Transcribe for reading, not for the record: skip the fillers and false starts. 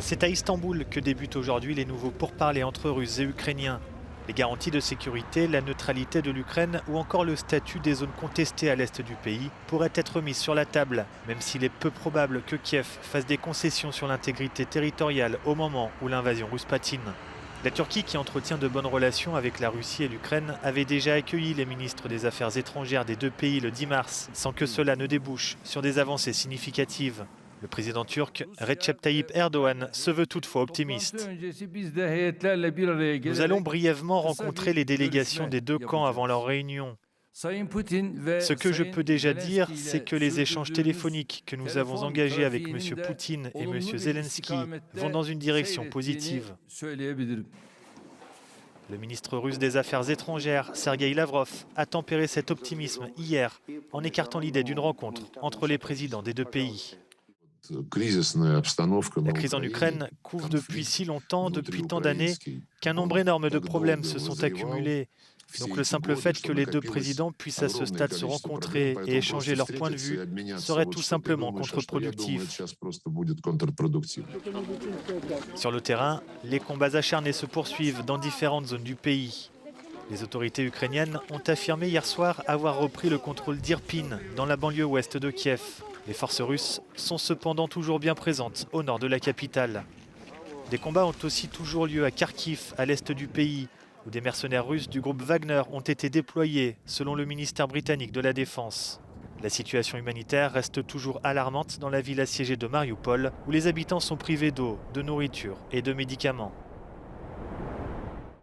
C'est à Istanbul que débutent aujourd'hui les nouveaux pourparlers entre Russes et Ukrainiens. Les garanties de sécurité, la neutralité de l'Ukraine ou encore le statut des zones contestées à l'est du pays pourraient être mises sur la table, même s'il est peu probable que Kiev fasse des concessions sur l'intégrité territoriale au moment où l'invasion russe patine. La Turquie, qui entretient de bonnes relations avec la Russie et l'Ukraine, avait déjà accueilli les ministres des Affaires étrangères des deux pays le 10 mars, sans que cela ne débouche sur des avancées significatives. Le président turc, Recep Tayyip Erdoğan, se veut toutefois optimiste. Nous allons brièvement rencontrer les délégations des deux camps avant leur réunion. Ce que je peux déjà dire, c'est que les échanges téléphoniques que nous avons engagés avec M. Poutine et M. Zelensky vont dans une direction positive. Le ministre russe des Affaires étrangères, Sergueï Lavrov, a tempéré cet optimisme hier en écartant l'idée d'une rencontre entre les présidents des deux pays. La crise en Ukraine couvre depuis si longtemps, depuis tant d'années, qu'un nombre énorme de problèmes se sont accumulés. Donc le simple fait que les deux présidents puissent à ce stade se rencontrer et échanger leurs points de vue serait tout simplement contre-productif. Sur le terrain, les combats acharnés se poursuivent dans différentes zones du pays. Les autorités ukrainiennes ont affirmé hier soir avoir repris le contrôle d'Irpin, dans la banlieue ouest de Kiev. Les forces russes sont cependant toujours bien présentes au nord de la capitale. Des combats ont aussi toujours lieu à Kharkiv, à l'est du pays, où des mercenaires russes du groupe Wagner ont été déployés, selon le ministère britannique de la Défense. La situation humanitaire reste toujours alarmante dans la ville assiégée de Mariupol, où les habitants sont privés d'eau, de nourriture et de médicaments.